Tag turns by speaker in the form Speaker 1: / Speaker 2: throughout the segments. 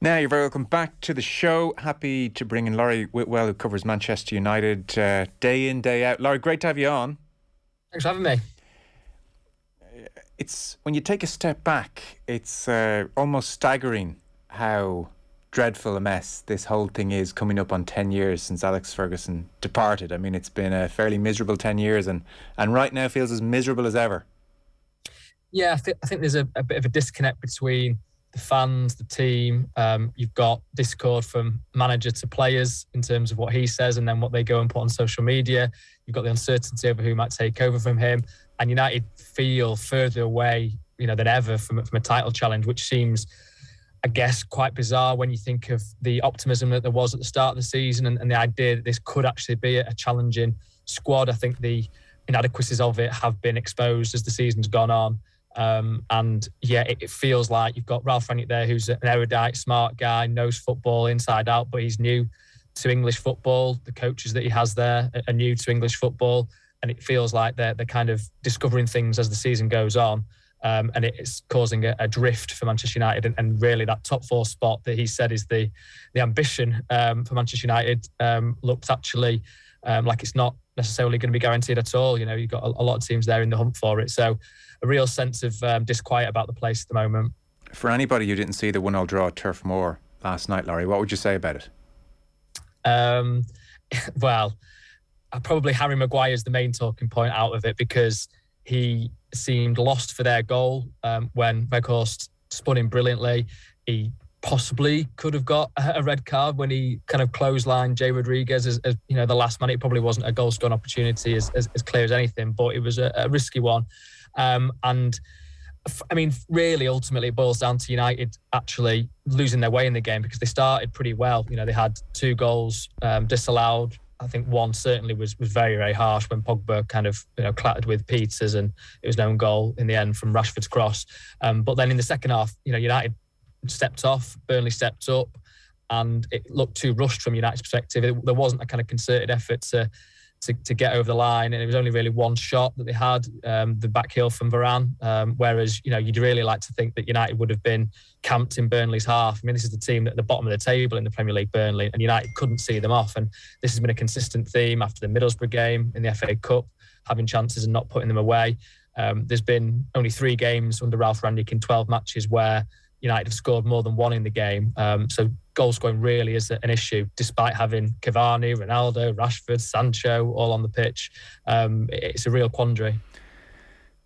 Speaker 1: Now, you're very welcome back to the show. Happy to bring in Laurie Whitwell, who covers Manchester United day in, day out. Laurie, great to have you on.
Speaker 2: Thanks for having me.
Speaker 1: It's when you take a step back, it's almost staggering how dreadful a mess this whole thing is, coming up on 10 years since Alex Ferguson departed. I mean, it's been a fairly miserable 10 years and right now feels as miserable as ever.
Speaker 2: Yeah, I think there's a bit of a disconnect between the fans, the team. You've got discord from manager to players in terms of what he says and then what they go and put on social media. You've got the uncertainty over who might take over from him. And United feel further away, than ever from a title challenge, which seems, I guess, quite bizarre when you think of the optimism that there was at the start of the season and the idea that this could actually be a challenging squad. I think the inadequacies of it have been exposed as the season's gone on. It feels like you've got Ralph Rangnick there, who's an erudite, smart guy, knows football inside out, but he's new to English football. The coaches that he has there are new to English football, and it feels like they're kind of discovering things as the season goes on. And it's causing a drift for Manchester United, and really that top four spot that he said is the ambition for Manchester United looks actually like it's not necessarily going to be guaranteed at all. You've got a lot of teams there in the hunt for it, so a real sense of disquiet about the place at the moment.
Speaker 1: For anybody who didn't see the 1-1 draw at Turf Moor last night, Laurie, what would you say about it?
Speaker 2: Well, probably Harry Maguire's the main talking point out of it, because he seemed lost for their goal when Weghorst spun him brilliantly. He possibly could have got a red card when he kind of clotheslined Jay Rodriguez as the last man. It probably wasn't a goal-scoring opportunity as clear as anything, but it was a risky one. Really, ultimately, it boils down to United actually losing their way in the game, because they started pretty well. They had 2 goals disallowed. I think one certainly was very, very harsh when Pogba kind of clattered with Peters, and it was an own goal in the end from Rashford's cross. But then in the second half, United stepped off, Burnley stepped up, and it looked too rushed from United's perspective. There wasn't a kind of concerted effort to get over the line, and it was only really one shot that they had, the back heel from Varane, whereas you'd really like to think that United would have been camped in Burnley's half. I mean, this is the team at the bottom of the table in the Premier League, Burnley, and United couldn't see them off, and this has been a consistent theme after the Middlesbrough game in the FA Cup, having chances and not putting them away. There's been only 3 games under Ralph Rangnick in 12 matches where United have scored more than 1 in the game. So goal scoring really is an issue, despite having Cavani, Ronaldo, Rashford, Sancho all on the pitch. It's a real quandary.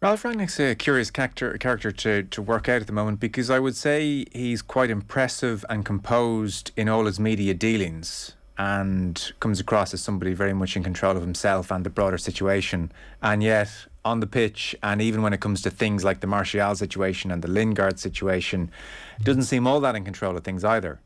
Speaker 1: Ralph Rangnick's a curious character to work out at the moment, because I would say he's quite impressive and composed in all his media dealings, and comes across as somebody very much in control of himself and the broader situation. And yet, on the pitch, and even when it comes to things like the Martial situation and the Lingard situation, doesn't seem all that in control of things either.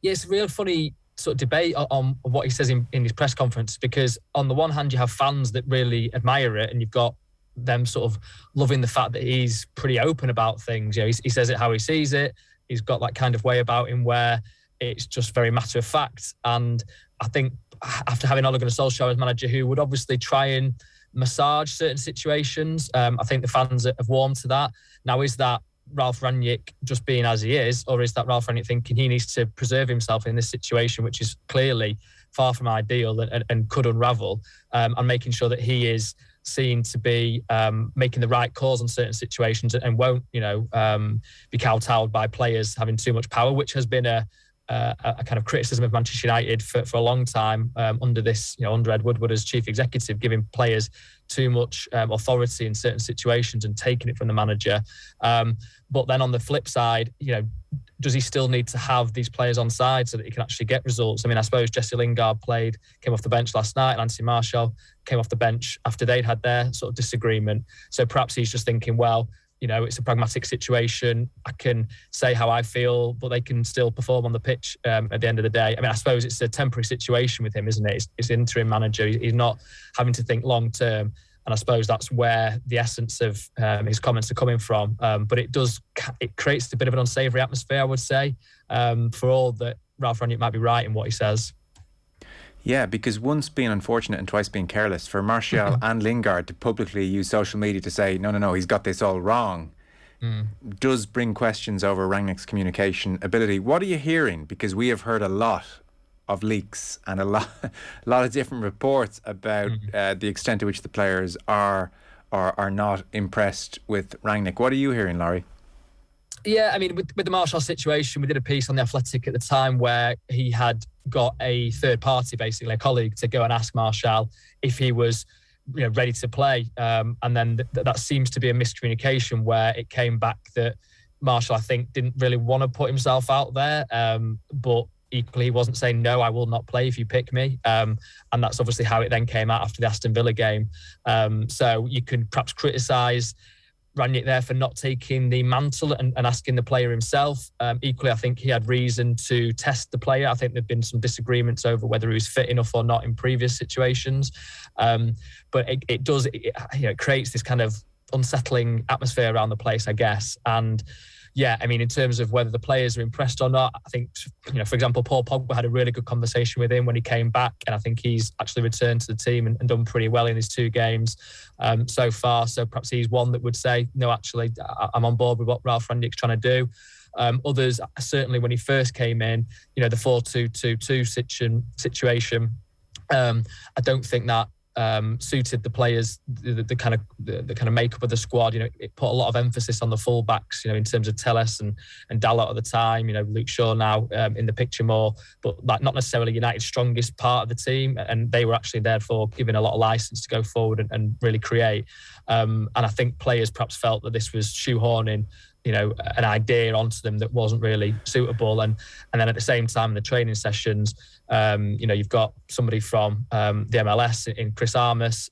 Speaker 2: Yeah, it's a real funny sort of debate on what he says in his press conference, because on the one hand you have fans that really admire it, and you've got them sort of loving the fact that he's pretty open about things. He says it how he sees it. He's got that kind of way about him where it's just very matter of fact. And I think after having Ole Gunnar Solskjaer as manager, who would obviously try and massage certain situations, I think the fans have warmed to that. Now, is that Ralph Rangnick just being as he is, or is that Ralph Rangnick thinking he needs to preserve himself in this situation, which is clearly far from ideal and could unravel, and making sure that he is seen to be making the right calls on certain situations and won't, be kowtowed by players having too much power, which has been a kind of criticism of Manchester United for a long time under this, under Ed Woodward as chief executive, giving players too much authority in certain situations and taking it from the manager. But then on the flip side, does he still need to have these players on side so that he can actually get results? I mean, I suppose Jesse Lingard came off the bench last night, and Anthony Martial came off the bench after they'd had their sort of disagreement. So perhaps he's just thinking, well, it's a pragmatic situation. I can say how I feel, but they can still perform on the pitch at the end of the day. I mean, I suppose it's a temporary situation with him, isn't it? It's interim manager. He's not having to think long term. And I suppose that's where the essence of his comments are coming from. But it creates a bit of an unsavoury atmosphere, I would say, for all that Ralph Rangnick might be right in what he says.
Speaker 1: Yeah, because once being unfortunate and twice being careless, for Martial and Lingard to publicly use social media to say, no, he's got this all wrong, does bring questions over Rangnick's communication ability. What are you hearing? Because we have heard a lot of leaks and a lot of different reports about the extent to which the players are not impressed with Rangnick. What are you hearing, Laurie?
Speaker 2: Yeah, I mean, with the Martial situation, we did a piece on The Athletic at the time where he had got a third party, basically a colleague, to go and ask Martial if he was ready to play. And then that seems to be a miscommunication where it came back that Martial, I think, didn't really want to put himself out there. But equally, he wasn't saying, no, I will not play if you pick me. And that's obviously how it then came out after the Aston Villa game. So you can perhaps criticise Rangnick there for not taking the mantle and asking the player himself. Equally, I think he had reason to test the player. I think there've been some disagreements over whether he was fit enough or not in previous situations. But it creates this kind of unsettling atmosphere around the place, I guess. And yeah, I mean, in terms of whether the players are impressed or not, I think, for example, Paul Pogba had a really good conversation with him when he came back, and I think he's actually returned to the team and done pretty well in his 2 games so far. So perhaps he's one that would say, no, actually, I'm on board with what Ralph Rangnick's trying to do. Others, certainly when he first came in, the 4-2-2-2 situation, I don't think that suited the players, the kind of makeup of the squad. It put a lot of emphasis on the fullbacks, in terms of Telles and Dalot at the time. Luke Shaw now in the picture more, but like not necessarily United's strongest part of the team, and they were actually therefore given a lot of license to go forward and really create. And I think players perhaps felt that this was shoehorning an idea onto them that wasn't really suitable. And then at the same time in the training sessions, you've got somebody from the MLS in Chris Armas,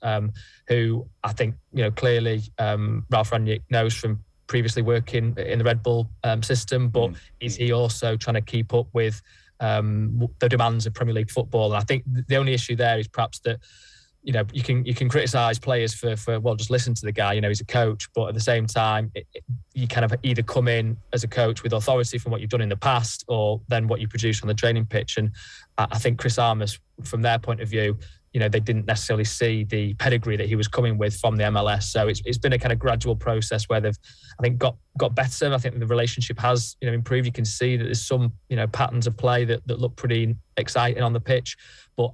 Speaker 2: who I think, clearly Ralph Rangnick knows from previously working in the Red Bull system, but is he also trying to keep up with the demands of Premier League football? And I think the only issue there is perhaps that you can criticise players for just listen to the guy. He's a coach, but at the same time, you kind of either come in as a coach with authority from what you've done in the past, or then what you produce on the training pitch. And I think Chris Armas, from their point of view, they didn't necessarily see the pedigree that he was coming with from the MLS. So it's been a kind of gradual process where they've, I think, got better. I think the relationship has improved. You can see that there's some patterns of play that look pretty exciting on the pitch, but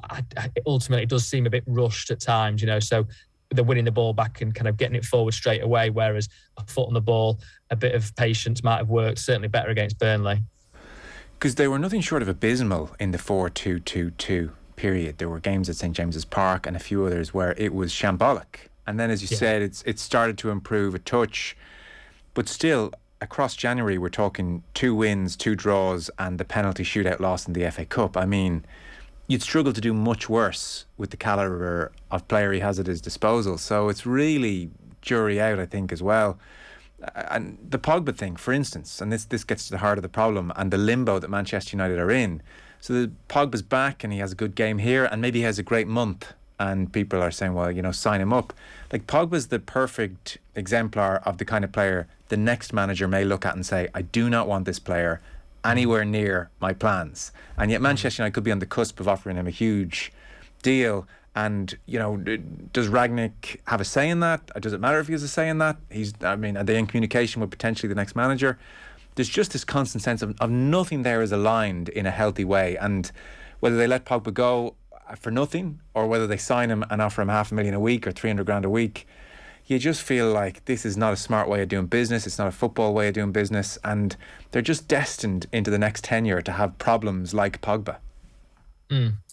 Speaker 2: ultimately it does seem a bit rushed at times. So they're winning the ball back and kind of getting it forward straight away, whereas a foot on the ball, a bit of patience might have worked. Certainly better against Burnley,
Speaker 1: because they were nothing short of abysmal in the 4-2-2-2 period. There were games at St James's Park and a few others where it was shambolic. And then, as you said, it started to improve a touch. But still, across January, we're talking 2 wins, 2 draws, and the penalty shootout loss in the FA Cup. I mean, you'd struggle to do much worse with the calibre of player he has at his disposal. So it's really jury out, I think, as well. And the Pogba thing, for instance, and this gets to the heart of the problem and the limbo that Manchester United are in. So the Pogba's back and he has a good game here, and maybe he has a great month, and people are saying, well, sign him up. Like, Pogba's the perfect exemplar of the kind of player the next manager may look at and say, I do not want this player anywhere near my plans. And yet Manchester United could be on the cusp of offering him a huge deal. And, does Rangnick have a say in that? Does it matter if he has a say in that? Are they in communication with potentially the next manager? There's just this constant sense of nothing there is aligned in a healthy way. And whether they let Pogba go for nothing, or whether they sign him and offer him $500,000 a week or 300 grand a week, you just feel like this is not a smart way of doing business. It's not a football way of doing business. And they're just destined into the next tenure to have problems like Pogba.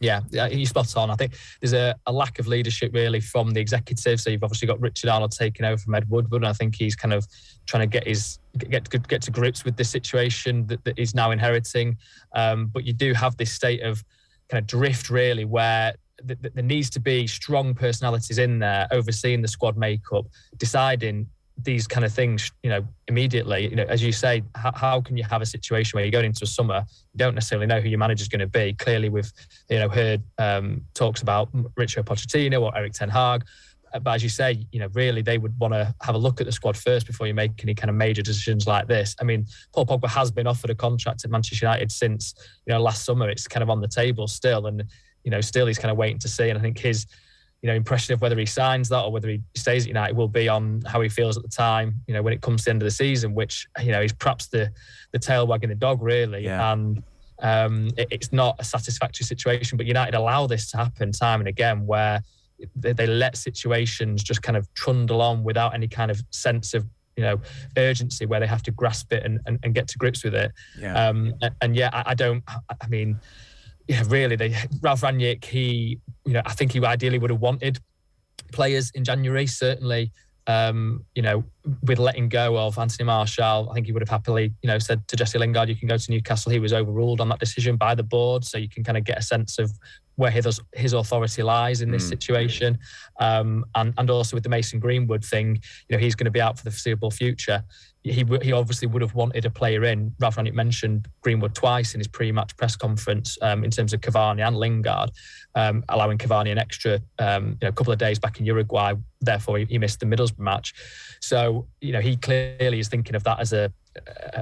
Speaker 2: Yeah, you're spot on. I think there's a lack of leadership really from the executive. So you've obviously got Richard Arnold taking over from Ed Woodward, and I think he's kind of trying to get to grips with the situation that he's now inheriting. But you do have this state of kind of drift really, where there needs to be strong personalities in there overseeing the squad makeup, deciding these kind of things, immediately. As you say, how can you have a situation where you're going into a summer, you don't necessarily know who your manager's going to be? Clearly, we've heard talks about Mauricio Pochettino or Erik ten Hag, but as you say, really they would want to have a look at the squad first before you make any kind of major decisions like this. I mean, Paul Pogba has been offered a contract at Manchester United since last summer. It's kind of on the table still, and still he's kind of waiting to see. And I think his impression of whether he signs that or whether he stays at United will be on how he feels at the time, when it comes to the end of the season, which, is perhaps the tail wagging the dog, really.
Speaker 1: Yeah.
Speaker 2: And it's not a satisfactory situation, but United allow this to happen time and again, where they let situations just kind of trundle on without any kind of sense of, urgency, where they have to grasp it and get to grips with it.
Speaker 1: Yeah.
Speaker 2: Really, Ralph Rangnick, I think he ideally would have wanted players in January, certainly. With letting go of Anthony Martial, I think he would have happily, said to Jesse Lingard, you can go to Newcastle. He was overruled on that decision by the board, so you can kind of get a sense of where his authority lies in this situation. And also with the Mason Greenwood thing, he's going to be out for the foreseeable future. He obviously would have wanted a player in. Ralph Rangnick mentioned Greenwood twice in his pre-match press conference in terms of Cavani and Lingard, allowing Cavani an extra couple of days back in Uruguay. Therefore, he missed the Middlesbrough match. So, he clearly is thinking of that as a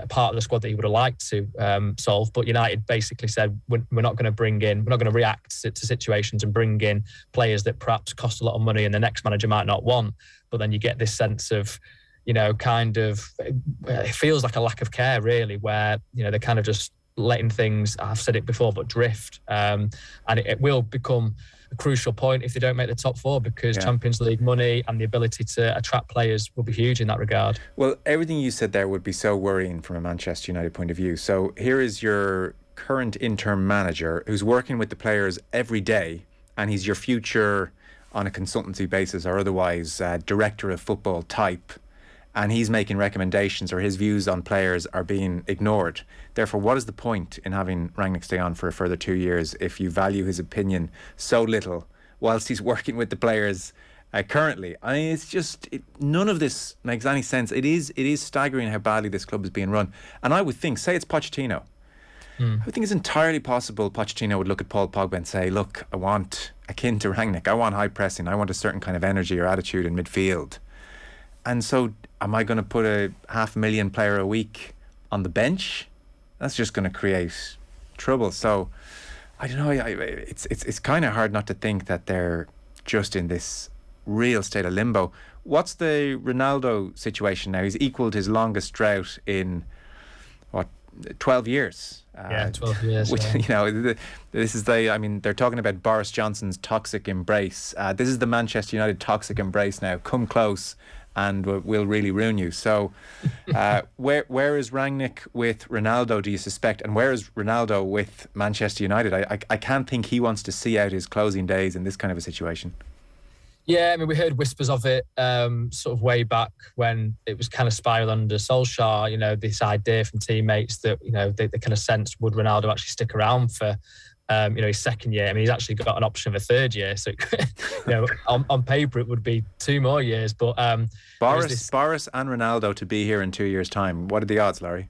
Speaker 2: part of the squad that he would have liked to solve. But United basically said, we're not going to react to situations and bring in players that perhaps cost a lot of money and the next manager might not want. But then you get this sense of, it feels like a lack of care, really, where, they're kind of just letting things, I've said it before, but drift. And it will become a crucial point if they don't make the top four, because Champions League money and the ability to attract players will be huge in that regard.
Speaker 1: Well, everything you said there would be so worrying from a Manchester United point of view. So here is your current interim manager who's working with the players every day, and he's your future, on a consultancy basis or otherwise, director of football type, and he's making recommendations, or his views on players are being ignored. Therefore, what is the point in having Rangnick stay on for a further 2 years if you value his opinion so little whilst he's working with the players currently? I mean, it's just, none of this makes any sense. It is staggering how badly this club is being run. And I would think, say it's Pochettino, I would think it's entirely possible Pochettino would look at Paul Pogba and say, look, I want, akin to Rangnick, I want high pressing, I want a certain kind of energy or attitude in midfield. And so, am I going to put a 500,000 player a week on the bench? That's just going to create trouble. So, I don't know. It's kind of hard not to think that they're just in this real state of limbo. What's the Ronaldo situation now? He's equalled his longest drought in 12 years.
Speaker 2: 12 years.
Speaker 1: Which, this is they're talking about Boris Johnson's toxic embrace. This is the Manchester United toxic embrace now. Come close and will really ruin you. So where is Rangnick with Ronaldo, do you suspect? And where is Ronaldo with Manchester United? I can't think he wants to see out his closing days in this kind of a situation. Yeah,
Speaker 2: we heard whispers of it sort of way back when it was kind of spiraled under Solskjaer, this idea from teammates that, they kind of sensed, would Ronaldo actually stick around for his second year? He's actually got an option of a third year, so on paper it would be 2 more years. But Boris and Ronaldo to be here in 2 years' time. What are the odds, Laurie?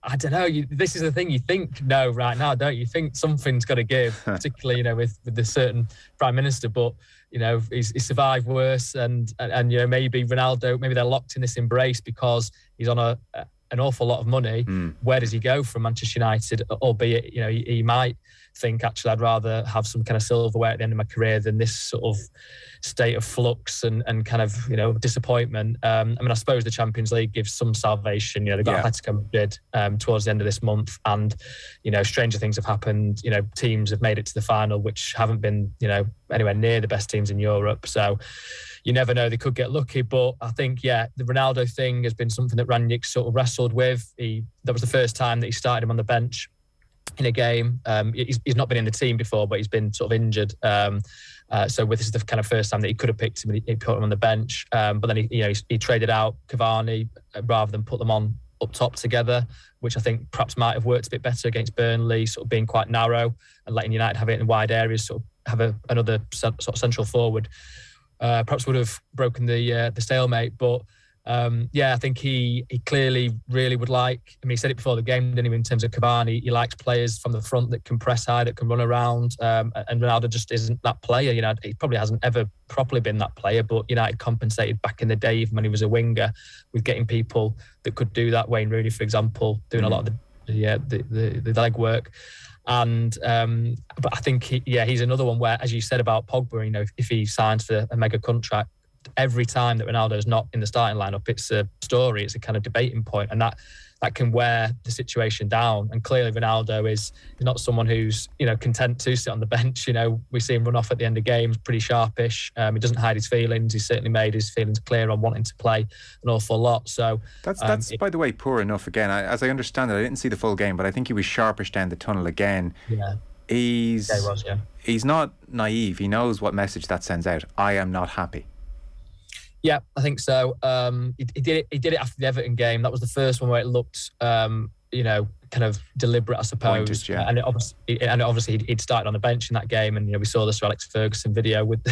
Speaker 2: I don't know. This is the thing. You think no right now, don't you? Think something's got to give, particularly with the certain prime minister. But he's survived worse, and maybe Ronaldo, maybe they're locked in this embrace because he's on an awful lot of money. Where does he go from Manchester United? Albeit, he might think, actually, I'd rather have some kind of silverware at the end of my career than this sort of state of flux and kind of, disappointment. I suppose the Champions League gives some salvation. They've got Atletico Madrid towards the end of this month, and, stranger things have happened. Teams have made it to the final, which haven't been, anywhere near the best teams in Europe. So you never know, they could get lucky. But I think, the Ronaldo thing has been something that Rangnick sort of wrestled with. That was the first time that he started him on the bench in a game. He's not been in the team before, but he's been sort of injured. So this is the kind of first time that he could have picked him and he put him on the bench. But then he traded out Cavani rather than put them on up top together, which I think perhaps might have worked a bit better against Burnley, sort of being quite narrow and letting United have it in wide areas, sort of have another sort of central forward. Perhaps would have broken the stalemate. But I think he clearly really would like, he said it before the game, didn't he, in terms of Cavani, he likes players from the front that can press high, that can run around, and Ronaldo just isn't that player. He probably hasn't ever properly been that player, but United compensated back in the day, even when he was a winger, with getting people that could do that. Wayne Rooney, for example, doing a lot of the leg work. And but I think he's another one where, as you said about Pogba, if he signs for a mega contract, every time that Ronaldo's not in the starting lineup, it's a story, it's a kind of debating point, and that can wear the situation down. And clearly Ronaldo is not someone who's content to sit on the bench. We see him run off at the end of games, pretty sharpish. He doesn't hide his feelings. He's certainly made his feelings clear on wanting to play an awful lot. So
Speaker 1: that's by the way, poor enough again. As I understand it, I didn't see the full game, but I think he was sharpish down the tunnel again.
Speaker 2: Yeah.
Speaker 1: He's not naive. He knows what message that sends out. I am not happy.
Speaker 2: Yeah, I think so. He did it after the Everton game. That was the first one where it looked, kind of deliberate, I suppose.
Speaker 1: Pointed, yeah.
Speaker 2: And obviously he'd started on the bench in that game, and we saw the Sir Alex Ferguson video with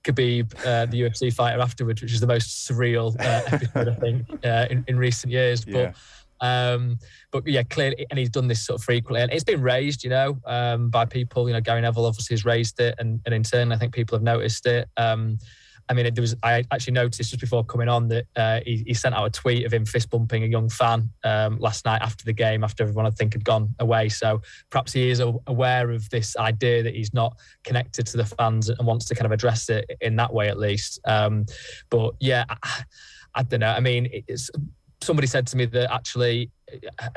Speaker 2: Khabib, the UFC fighter, afterwards, which is the most surreal episode, I think, in recent years.
Speaker 1: Yeah.
Speaker 2: But yeah, clearly, and he's done this sort of frequently, and it's been raised, by people. Gary Neville obviously has raised it, and internally, I think people have noticed it. I actually noticed just before coming on that he sent out a tweet of him fist bumping a young fan last night after the game, after everyone I think had gone away. So perhaps he is aware of this idea that he's not connected to the fans and wants to kind of address it in that way, at least. But yeah, I don't know. I mean, somebody said to me that actually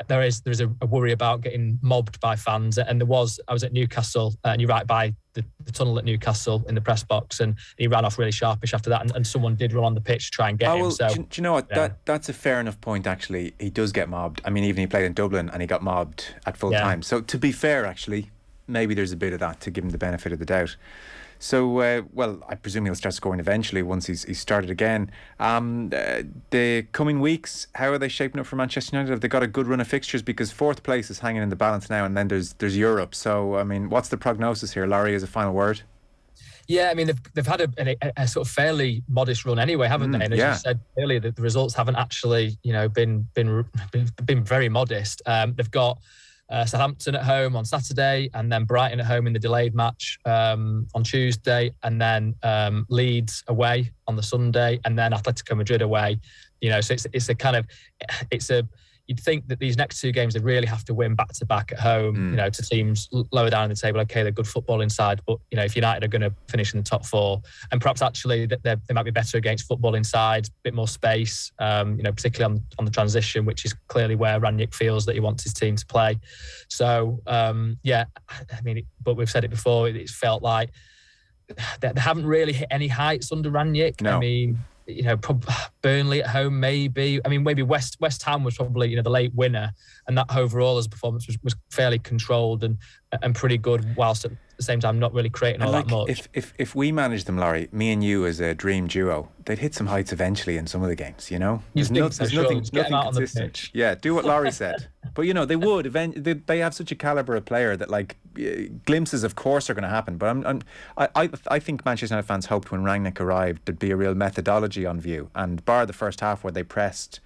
Speaker 2: there is a worry about getting mobbed by fans, and I was at Newcastle, and you're right by the tunnel at Newcastle in the press box, and he ran off really sharpish after that, and someone did run on the pitch to try and get him. So
Speaker 1: do you know what? Yeah. That's a fair enough point, actually. He does get mobbed. I mean, even he played in Dublin and he got mobbed at full time. So to be fair, actually, maybe there's a bit of that to give him the benefit of the doubt. So, I presume he'll start scoring eventually once he's started again. The coming weeks, how are they shaping up for Manchester United? Have they got a good run of fixtures? Because fourth place is hanging in the balance now, and then there's Europe. So, I mean, what's the prognosis here, Laurie, as a final word?
Speaker 2: Yeah, I mean, they've had a sort of fairly modest run anyway, haven't they? And as you said earlier, the results haven't actually, been very modest. They've got Southampton at home on Saturday, and then Brighton at home in the delayed match on Tuesday, and then Leeds away on the Sunday, and then Atletico Madrid away. So you'd think that these next two games they really have to win back to back at home. To teams lower down in the table. Okay, they're good football inside, but if United are going to finish in the top four, and perhaps actually they might be better against football inside, a bit more space. Particularly on the transition, which is clearly where Rangnick feels that he wants his team to play. So but we've said it before. It's felt like they haven't really hit any heights under Rangnick.
Speaker 1: No.
Speaker 2: I mean, Burnley at home, maybe. I mean, maybe West Ham was probably the late winner, and that overall as a performance was fairly controlled and pretty good, whilst at the same time not really creating all that much.
Speaker 1: If we managed them, Laurie, me and you as a dream duo, they'd hit some heights eventually in some of the games. There's nothing consistent. Yeah, do what Laurie said. But they would eventually. They have such a calibre of player that glimpses, of course, are going to happen. But I think Manchester United fans hoped when Rangnick arrived there'd be a real methodology on view. And bar the first half where they pressed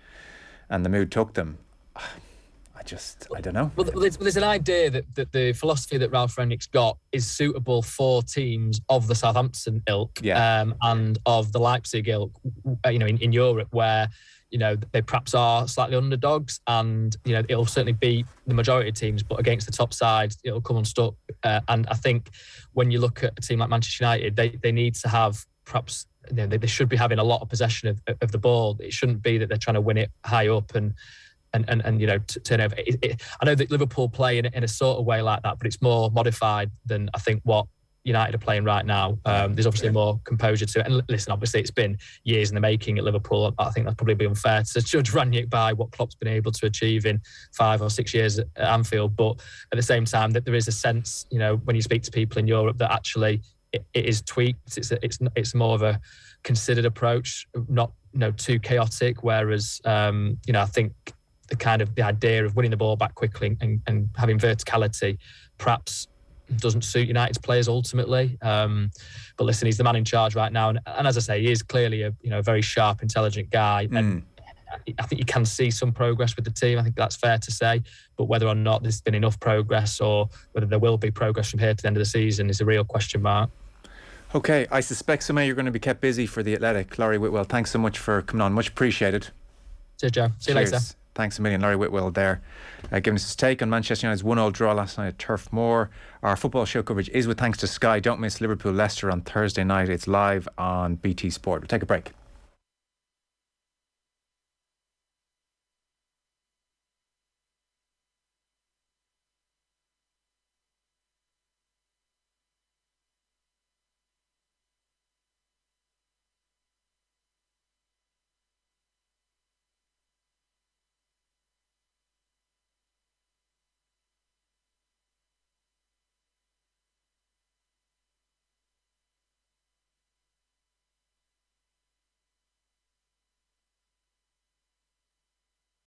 Speaker 1: and the mood took them, I don't know.
Speaker 2: Well, there's an idea that the philosophy that Ralph Rangnick's got is suitable for teams of the Southampton ilk, and of the Leipzig ilk, in Europe, where they perhaps are slightly underdogs, and it'll certainly beat the majority of teams, but against the top side it'll come unstuck. And I think when you look at a team like Manchester United, they need to have perhaps they should be having a lot of possession of the ball. It shouldn't be that they're trying to win it high up and turn over. I know that Liverpool play in a sort of way like that, but it's more modified than I think what United are playing right now. There's obviously more composure to it. And listen, obviously it's been years in the making at Liverpool. I think that's probably be unfair to judge Rangnick by what Klopp's been able to achieve in 5 or 6 years at Anfield. But at the same time, that there is a sense, when you speak to people in Europe, that actually it is tweaked. It's more of a considered approach, not too chaotic. Whereas I think the idea of winning the ball back quickly and having verticality perhaps doesn't suit United's players ultimately. But listen, he's the man in charge right now, and as I say, he is clearly a very sharp, intelligent guy, and I think you can see some progress with the team. I think that's fair to say, but whether or not there's been enough progress, or whether there will be progress from here to the end of the season, is a real question mark.
Speaker 1: Okay, I suspect somehow you're going to be kept busy for The Athletic. Laurie Whitwell, thanks so much for coming on. Much appreciated.
Speaker 2: Cheers, Joe. See you later.
Speaker 1: Thanks a million. Laurie Whitwell there, giving us his take on Manchester United's 1-1 draw last night at Turf Moor. Our football show coverage is with thanks to Sky. Don't miss Liverpool-Leicester on Thursday night. It's live on BT Sport. We'll take a break.